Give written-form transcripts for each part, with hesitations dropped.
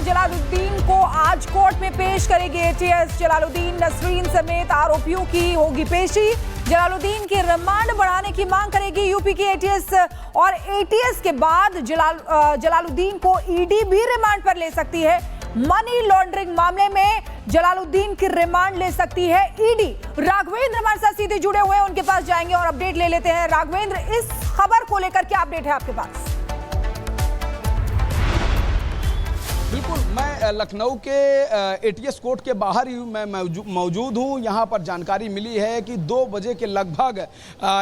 जलालुद्दीन को आज कोर्ट में पेश करेगी एटीएस। जलालुद्दीन, नसरीन समेत आरोपियों की होगी पेशी। जलालुद्दीन की रिमांड बढ़ाने की मांग करेगी यूपी की एटीएस और एटीएस के बाद जलालुद्दीन को ईडी भी रिमांड पर ले सकती है। मनी लॉन्ड्रिंग मामले में जलालुद्दीन की रिमांड ले सकती है ईडी। राघवेंद्र हमारे साथ सीधे जुड़े हुए हैं, उनके पास जाएंगे और अपडेट ले लेते हैं। राघवेंद्र, इस खबर को लेकर क्या अपडेट है आपके पास? बिल्कुल, मैं लखनऊ के एटीएस कोर्ट के बाहर ही मैं मौजूद हूँ। यहाँ पर जानकारी मिली है कि 2 बजे के लगभग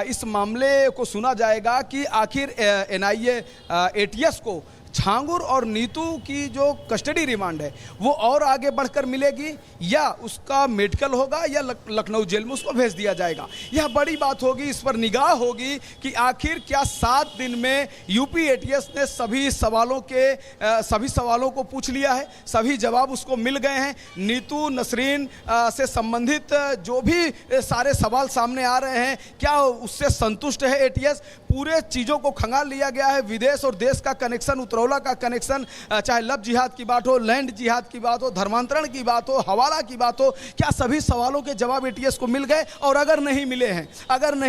इस मामले को सुना जाएगा कि आखिर एनआईए एटीएस को छांगुर और नीतू की जो कस्टडी रिमांड है वो और आगे बढ़कर मिलेगी या उसका मेडिकल होगा या लखनऊ जेल में उसको भेज दिया जाएगा। यह बड़ी बात होगी, इस पर निगाह होगी कि आखिर क्या 7 दिन में यूपी एटीएस ने सभी सवालों को पूछ लिया है, सभी जवाब उसको मिल गए हैं। नीतू, नसरीन से संबंधित जो भी सारे सवाल सामने आ रहे हैं, क्या उससे संतुष्ट है एटीएस? पूरे चीज़ों को खंगाल लिया गया है। विदेश और देश का कनेक्शन, उतरौला का कनेक्शन, चाहे लब जिहाद की बात हो, लैंड जिहाद की बात हो, धर्मांतरण की बात हो, हवाला की बात हो, क्या सभी सवालों के जवाब एटीएस को मिल गए? और अगर नहीं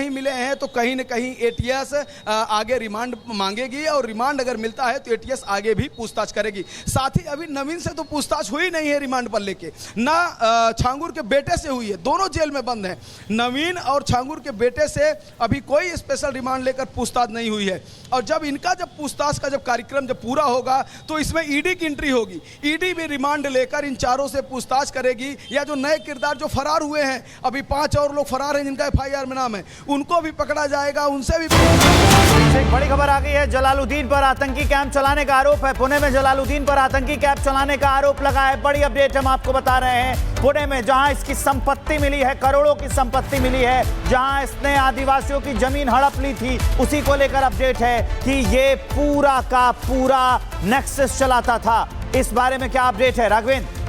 मिले हैं तो कहीं न कहीं एटीएस आगे रिमांड मांगेगी और रिमांड अगर मिलता है तो एटीएस आगे भी पूछताछ करेगी। साथ ही अभी नवीन से तो पूछताछ हुई नहीं है रिमांड पर लेके, ना छांगुर के बेटे से हुई है, दोनों जेल में बंद हैं। नवीन और छांगुर के बेटे से अभी कोई स्पेशल रिमांड लेकर पूछताछ नहीं हुई है। और जब इनका पूछताछ का कार्यक्रम जब पूरा होगा तो इसमें ईडी की एंट्री होगी। ईडी भी रिमांड लेकर इन चारों से पूछताछ करेगी, या जो नए किरदार जो फरार हुए हैं, अभी 5 और लोग फरार हैं जिनका एफआईआर में नाम है, उनको भी पकड़ा जाएगा, उनसे भी। एक बड़ी खबर आ गई है, जलालुद्दीन पर आतंकी कैंप चलाने का आरोप है। पुणे में जलालुद्दीन पर आतंकी कैंप चलाने का आरोप लगा है। बड़ी अपडेट हम आपको बता रहे हैं। पुणे में जहां इसकी संपत्ति मिली है, करोड़ों की संपत्ति मिली है, जहां इसने आदिवासियों की जमीन हड़प ली थी, उसी को लेकर अपडेट है कि ये पूरा का पूरा नेक्सस चलाता था। इस बारे में क्या अपडेट है राघवेंद्र?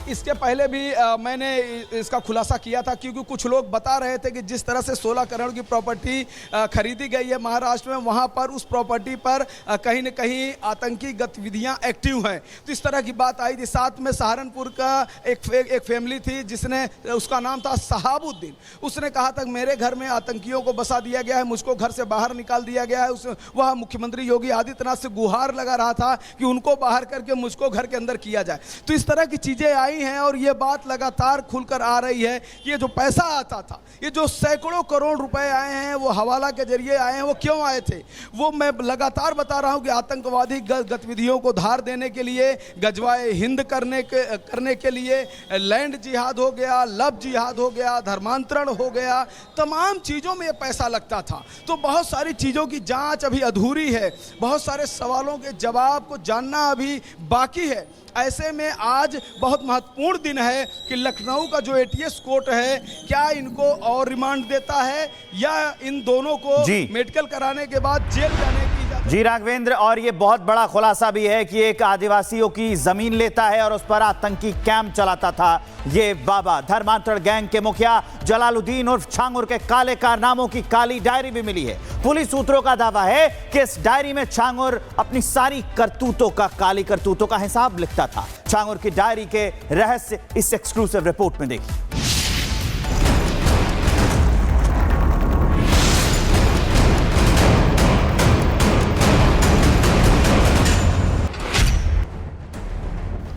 इसके पहले भी मैंने इसका खुलासा किया था, क्योंकि कुछ लोग बता रहे थे कि जिस तरह से 16 करोड़ की प्रॉपर्टी खरीदी गई है महाराष्ट्र में, वहां पर उस प्रॉपर्टी पर कहीं न कहीं आतंकी गतिविधियां एक्टिव हैं। तो इस तरह की बात आई थी। साथ में सहारनपुर का एक फैमिली थी जिसने, उसका नाम था शहाबुद्दीन, उसने कहा था मेरे घर में आतंकियों को बसा दिया गया है, मुझको घर से बाहर निकाल दिया गया है। वह मुख्यमंत्री योगी आदित्यनाथ से गुहार लगा रहा था कि उनको बाहर करके मुझको घर के अंदर किया जाए। तो इस तरह की चीजें आई हैं और ये बात लगातार खुलकर आ रही है कि ये जो पैसा आता था, ये जो सैकड़ों करोड़ रुपए आए हैं, वो हवाला के जरिए आए हैं। वो क्यों आए थे? वो मैं लगातार बता रहा हूं कि आतंकवादी गतिविधियों को धार देने के लिए, गजवाए हिंद करने के लिए, लैंड जिहाद हो गया, लब जिहाद हो गया, धर्मांतरण हो गया, तमाम चीज़ों में ये पैसा लगता था। तो बहुत सारी चीज़ों की जांच अभी अधूरी है, बहुत सारे सवालों के जवाब को जानना अभी बाकी है। ऐसे में आज बहुत महत्वपूर्ण दिन है कि लखनऊ का जो एटीएस कोर्ट है, क्या इनको और रिमांड देता है या इन दोनों को मेडिकल कराने के बाद जेल जाने की इजाजत। जी राघवेंद्र, और ये बहुत बड़ा खुलासा भी है कि एक आदिवासियों की जमीन लेता है और उस पर आतंकी कैंप चलाता था ये बाबा। धर्मांतरण गैंग के मुखिया जलालुद्दीन उर्फ छांगुर के काले कारनामों की काली डायरी भी मिली है। पुलिस सूत्रों का दावा है कि इस डायरी में छांगुर अपनी सारी काली करतूतों का हिसाब लिखता था। छांगुर की डायरी के रहस्य इस एक्सक्लूसिव रिपोर्ट में देखिए।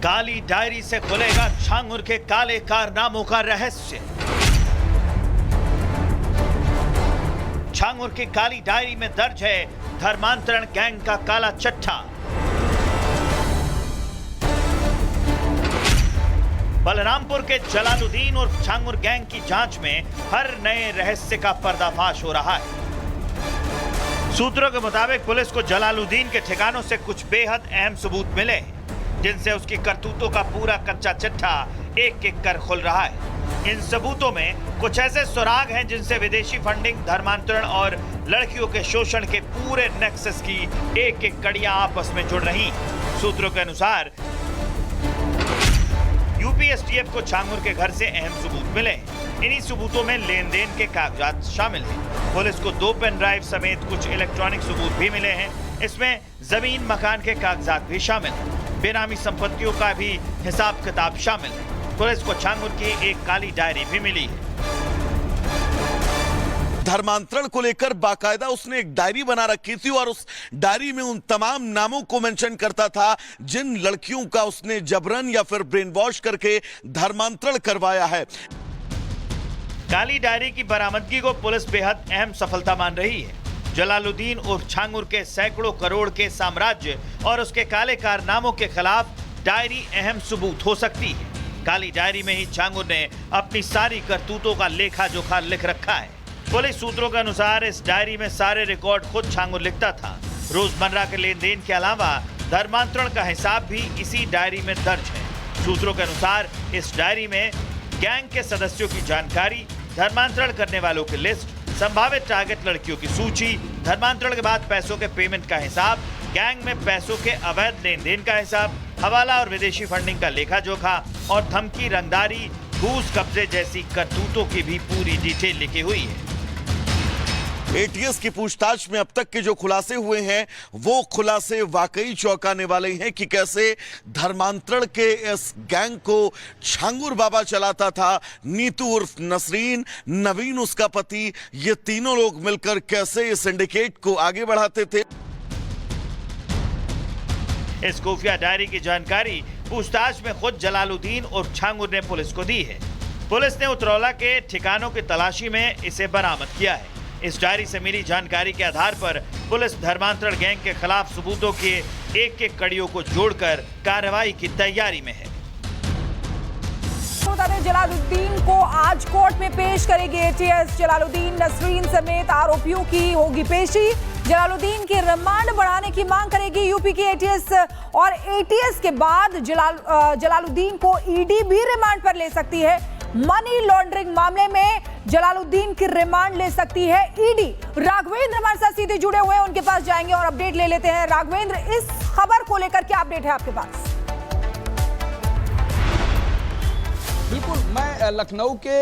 काली डायरी से खुलेगा छांगुर के काले कारनामों का रहस्य। छांगुर की काली डायरी में दर्ज है धर्मांतरण गैंग का काला चट्टा। बलरामपुर के जलालुद्दीन और छांगुर गैंग की जांच में हर नए रहस्य का पर्दाफाश हो रहा है। सूत्रों के मुताबिक पुलिस को जलालुद्दीन के ठिकानों से कुछ बेहद अहम सबूत मिले, जिनसे उसकी करतूतों का पूरा कच्चा चिट्ठा एक एक कर खुल रहा है। इन सबूतों में कुछ ऐसे सुराग हैं जिनसे विदेशी फंडिंग, धर्मांतरण और लड़कियों के शोषण के पूरे नेक्सस की एक एक कड़ियां आपस में जुड़ रही। सूत्रों के अनुसार यूपी एसटीएफ को छांगुर के घर से अहम सबूत मिले। इन्हीं सबूतों में लेन देन के कागजात शामिल हैं। पुलिस को 2 पेन ड्राइव समेत कुछ इलेक्ट्रॉनिक सबूत भी मिले हैं। इसमें जमीन मकान के कागजात भी शामिल हैं। बेनामी संपत्तियों का भी हिसाब किताब शामिल है। पुलिस को छांगुर की एक काली डायरी भी मिली है। धर्मांतरण को लेकर बाकायदा उसने एक डायरी बना रखी थी और उस डायरी में उन तमाम नामों को मेंशन करता था जिन लड़कियों का उसने जबरन या फिर ब्रेन वॉश करके धर्मांतरण करवाया है। काली डायरी की बरामदगी को पुलिस बेहद अहम सफलता मान रही है। जलालुद्दीन उर्फ छांगुर के सैकड़ों करोड़ के साम्राज्य और उसके काले कारनामों के खिलाफ डायरी अहम सबूत हो सकती है। काली डायरी में ही छांगुर ने अपनी सारी करतूतों का लेखा जोखा लिख रखा है। पुलिस सूत्रों के अनुसार इस डायरी में सारे रिकॉर्ड खुद छांगुर लिखता था। रोजमर्रा के लेन देन के अलावा धर्मांतरण का हिसाब भी इसी डायरी में दर्ज है। सूत्रों के अनुसार इस डायरी में गैंग के सदस्यों की जानकारी, धर्मांतरण करने वालों की लिस्ट, संभावित टारगेट लड़कियों की सूची, धर्मांतरण के बाद पैसों के पेमेंट का हिसाब, गैंग में पैसों के अवैध लेन देन का हिसाब, हवाला और विदेशी फंडिंग का लेखा जोखा और धमकी, रंगदारी, घूस कब्जे जैसी करतूतों की भी पूरी डिटेल लिखी हुई है। एटीएस की पूछताछ में अब तक के जो खुलासे हुए हैं वो खुलासे वाकई चौंकाने वाले हैं कि कैसे धर्मांतरण के इस गैंग को छांगुर बाबा चलाता था। नीतू उर्फ नसरीन, नवीन उसका पति, ये तीनों लोग मिलकर कैसे इस सिंडिकेट को आगे बढ़ाते थे। इस खुफिया डायरी की जानकारी पूछताछ में खुद जलालुद्दीन उर्फ छांगुर ने पुलिस को दी है। पुलिस ने उतरौला के ठिकानों की तलाशी में इसे बरामद किया है। इस डायरी से मिली जानकारी के आधार पर पुलिस धर्मांतरण गैंग के खिलाफ सबूतों के एक-एक कड़ियों को जोड़कर कार्रवाई की तैयारी में है। जलालुद्दीन को आज कोर्ट में पेश करेगी एटीएस। जलालुद्दीन, नसरीन समेत आरोपियों की होगी पेशी। जलालुद्दीन के रिमांड बढ़ाने की मांग करेगी यूपी की एटीएस और एटीएस के बाद जलालुद्दीन को ईडी भी रिमांड पर ले सकती है। मनी लॉन्ड्रिंग मामले में जलालुद्दीन की रिमांड ले सकती है ईडी। राघवेंद्र हमारे साथ सीधे जुड़े हुए हैं, उनके पास जाएंगे और अपडेट ले लेते हैं। राघवेंद्र, इस खबर को लेकर क्या अपडेट है आपके पास? बिल्कुल, मैं लखनऊ के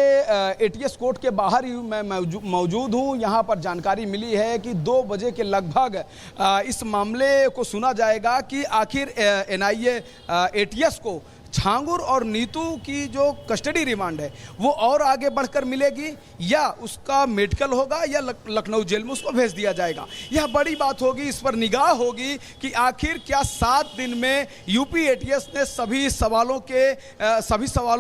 एटीएस कोर्ट के बाहर ही मैं मौजूद हूँ। यहाँ पर जानकारी मिली है कि 2 बजे के लगभग इस मामले को सुना जाएगा कि आखिर एनआईए एटीएस को छांगुर और नीतू की जो कस्टडी रिमांड है वो और आगे बढ़कर मिलेगी या उसका मेडिकल होगा या लखनऊ जेल में उसको भेज दिया जाएगा। यह बड़ी बात होगी, इस पर निगाह होगी कि आखिर क्या 7 दिन में यूपी एटीएस ने सभी सवालों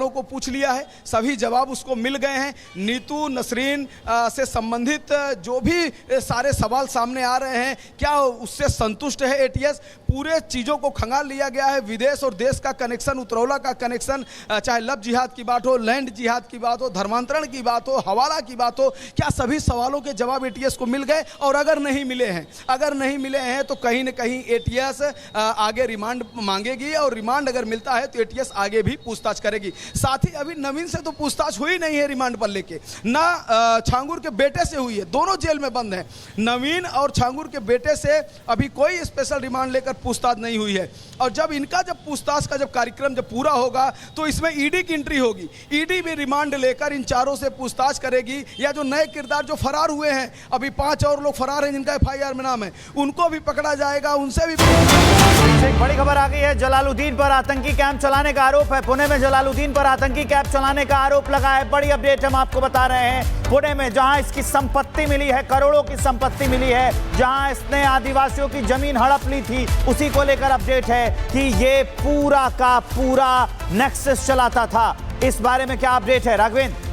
को पूछ लिया है, सभी जवाब उसको मिल गए हैं। नीतू, नसरीन से संबंधित जो भी सारे सवाल सामने आ रहे हैं, क्या उससे संतुष्ट है एटीएस? पूरे चीज़ों को खंगाल लिया गया है। विदेश और देश का कनेक्शन, उतरौला का कनेक्शन, चाहे लव जिहाद की बात हो, लैंड जिहाद की बात हो, धर्मांतरण की बात हो, हवाला की बात हो, क्या सभी सवालों के जवाब एटीएस को मिल गए? और अगर नहीं मिले हैं तो कहीं न कहीं एटीएस आगे रिमांड मांगेगी और रिमांड अगर मिलता है तो एटीएस आगे भी पूछताछ करेगी। साथ ही अभी नवीन से तो पूछताछ हुई नहीं है रिमांड पर लेके, ना छांगुर के बेटे से हुई है, दोनों जेल में बंद हैं। नवीन और छांगुर के बेटे से अभी कोई स्पेशल रिमांड लेकर पूछताछ नहीं हुई है। और जब पूछताछ का कार्यक्रम पूरा होगा तो इसमें ईडी की एंट्री होगी। ईडी भी रिमांड लेकर इन चारों से पूछताछ करेगी या जो नए किरदार जो फरार हुए हैं, अभी 5 और लोग फरार हैं जिनका एफआईआर में नाम है, उनको भी पकड़ा जाएगा, उनसे भी। एक बड़ी खबर आ गई है। जलालुद्दीन पर आतंकी कैंप चलाने का आरोप है। पुणे में जलालुद्दीन पर आतंकी कैंप चलाने का आरोप लगा है। बड़ी अपडेट हम आपको बता रहे हैं। पुणे में जहां इसकी संपत्ति मिली है, करोड़ों की संपत्ति मिली है, जहां इसने आदिवासियों की जमीन हड़प ली थी, उसी को लेकर अपडेट है कि ये पूरा का पूरा नेक्सस चलाता था। इस बारे में क्या अपडेट है राघवेंद्र?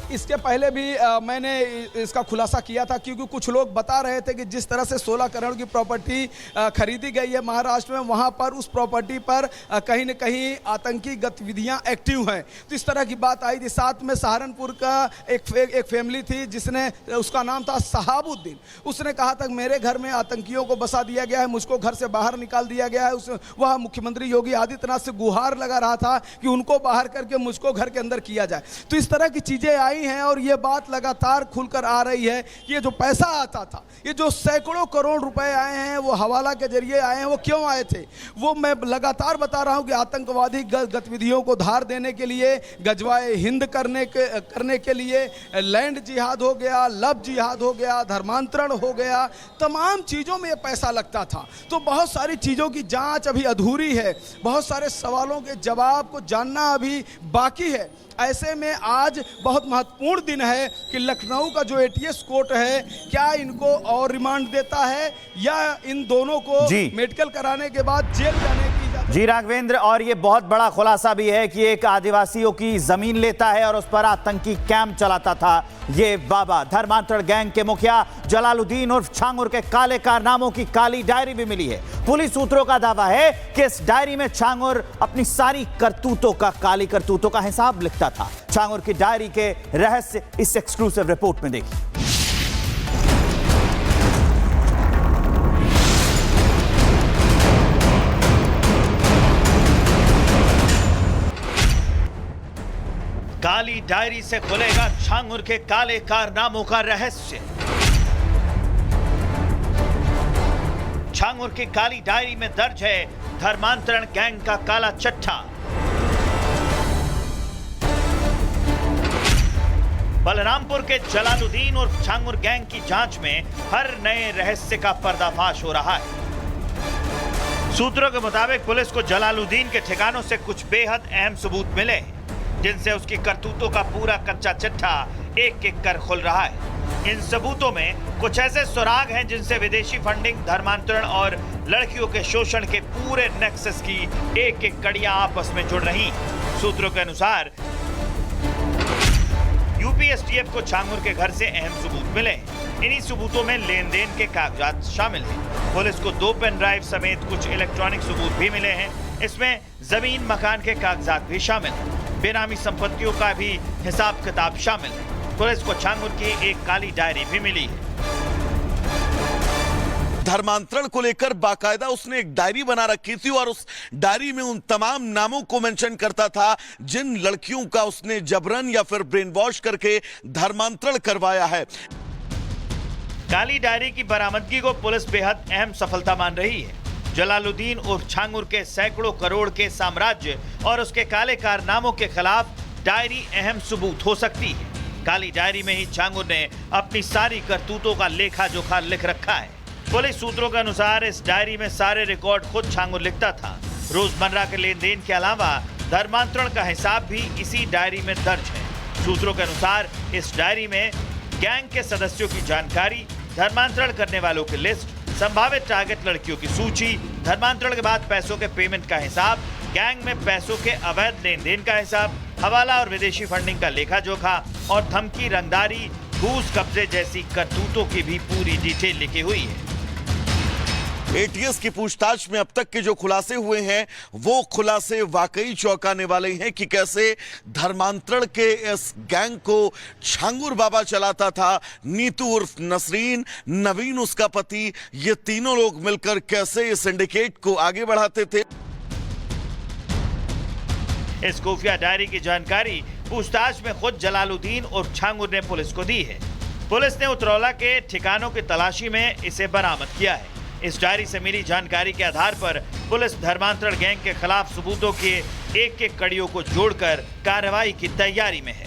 इसके पहले भी मैंने इसका खुलासा किया था, क्योंकि कुछ लोग बता रहे थे कि जिस तरह से 16 करोड़ की प्रॉपर्टी खरीदी गई है महाराष्ट्र में, वहां पर उस प्रॉपर्टी पर कहीं न कहीं आतंकी गतिविधियां एक्टिव हैं। तो इस तरह की बात आई थी। साथ में सहारनपुर का एक फैमिली थी जिसने, उसका नाम था सहाबुद्दीन, उसने कहा था मेरे घर में आतंकियों को बसा दिया गया है, मुझको घर से बाहर निकाल दिया गया है। वह मुख्यमंत्री योगी आदित्यनाथ से गुहार लगा रहा था कि उनको बाहर करके मुझको घर के अंदर किया जाए। तो इस तरह की चीजें आई हैं और ये बात लगातार खुलकर आ रही है कि ये जो पैसा आता था, ये जो सैकड़ों करोड़ रुपए आए हैं वो हवाला के जरिए आए हैं, वो क्यों आए थे? वो मैं लगातार बता रहा हूं कि आतंकवादी गतिविधियों को धार देने के लिए, गजवाए हिंद करने के लिए, लैंड जिहाद हो गया, लव जिहाद हो गया, धर्मांतरण हो गया, तमाम चीज़ों में ये पैसा लगता था। तो बहुत सारी चीज़ों की जांच अभी अधूरी है, बहुत सारे सवालों के जवाब को जानना अभी बाकी है। ऐसे में आज बहुत महत्वपूर्ण दिन है कि लखनऊ का जो एटीएस कोर्ट है, क्या इनको और रिमांड देता है या इन दोनों को मेडिकल कराने के बाद जेल जाने की इजाजत। जी राघवेंद्र, और ये बहुत बड़ा खुलासा भी है कि एक आदिवासियों की जमीन लेता है और उस पर आतंकी कैंप चलाता था ये बाबा। धर्मांतरण गैंग के मुखिया जलालुद्दीन उर्फ छांगुर के काले कारनामों की काली डायरी भी मिली है। पुलिस सूत्रों का दावा है कि इस डायरी में छांगुर अपनी सारी करतूतों का, काली करतूतों का हिसाब लिखता था। छांगुर की डायरी के रहस्य इस एक्सक्लूसिव रिपोर्ट में देखिए। काली डायरी से खुलेगा छांगुर के काले कारनामों का रहस्य। छांगुर की काली डायरी में दर्ज है धर्मांतरण गैंग का काला चट्टा। बलरामपुर के जलालुद्दीन और छांगुर गैंग की जांच में हर नए रहस्य का पर्दाफाश हो रहा है। सूत्रों के मुताबिक पुलिस को जलालुद्दीन के ठिकानों से कुछ बेहद अहम सबूत मिले, जिनसे उसकी करतूतों का पूरा कच्चा चिट्ठा एक एक कर खुल रहा है। इन सबूतों में कुछ ऐसे सुराग हैं जिनसे विदेशी फंडिंग, धर्मांतरण और लड़कियों के शोषण के पूरे नेक्सस की एक एक कड़ियां आपस में जुड़ रही। सूत्रों के अनुसार यूपी एसटीएफ को छांगुर के घर से अहम सबूत मिले। इन्हीं सबूतों में लेन देन के कागजात शामिल हैं। पुलिस को 2 पेन ड्राइव समेत कुछ इलेक्ट्रॉनिक सबूत भी मिले हैं। इसमें जमीन मकान के कागजात भी शामिल हैं। बेनामी संपत्तियों का भी हिसाब किताब शामिल है। पुलिस को छांगुर की एक काली डायरी भी मिली है। धर्मांतरण को लेकर बाकायदा उसने एक डायरी बना रखी थी और उस डायरी में उन तमाम नामों को मेंशन करता था जिन लड़कियों का उसने जबरन या फिर ब्रेन वॉश करके धर्मांतरण करवाया है। काली डायरी की बरामदगी को पुलिस बेहद अहम सफलता मान रही है। जलालुद्दीन उर्फ छांगुर के सैकड़ों करोड़ के साम्राज्य और उसके काले कारनामों के खिलाफ डायरी अहम सबूत हो सकती है। काली डायरी में ही छांगुर ने अपनी सारी करतूतों का लेखा जोखा लिख रखा है। पुलिस सूत्रों के अनुसार इस डायरी में सारे रिकॉर्ड खुद छांगुर लिखता था। रोजमर्रा के लेन देन के अलावा धर्मांतरण का हिसाब भी इसी डायरी में दर्ज है। सूत्रों के अनुसार इस डायरी में गैंग के सदस्यों की जानकारी, धर्मांतरण करने वालों की लिस्ट, संभावित टारगेट लड़कियों की सूची, धर्मांतरण के बाद पैसों के पेमेंट का हिसाब, गैंग में पैसों के अवैध लेन देन का हिसाब, हवाला और विदेशी फंडिंग का लेखा जोखा और धमकी, रंगदारी, घूस कब्जे जैसी करतूतों की भी पूरी डिटेल लिखी हुई है। एटीएस की पूछताछ में अब तक के जो खुलासे हुए हैं वो खुलासे वाकई चौंकाने वाले हैं कि कैसे धर्मांतरण के इस गैंग को छांगुर बाबा चलाता था। नीतू उर्फ नसरीन, नवीन उसका पति, ये तीनों लोग मिलकर कैसे इस सिंडिकेट को आगे बढ़ाते थे। इस खुफिया डायरी की जानकारी पूछताछ में खुद जलालुद्दीन और छांगुर ने पुलिस को दी है। पुलिस ने उतरौला के ठिकानों की तलाशी में इसे बरामद किया है। इस डायरी से मिली जानकारी के आधार पर पुलिस धर्मांतरण गैंग के खिलाफ सबूतों के एक एक कड़ियों को जोड़कर कार्रवाई की तैयारी में है।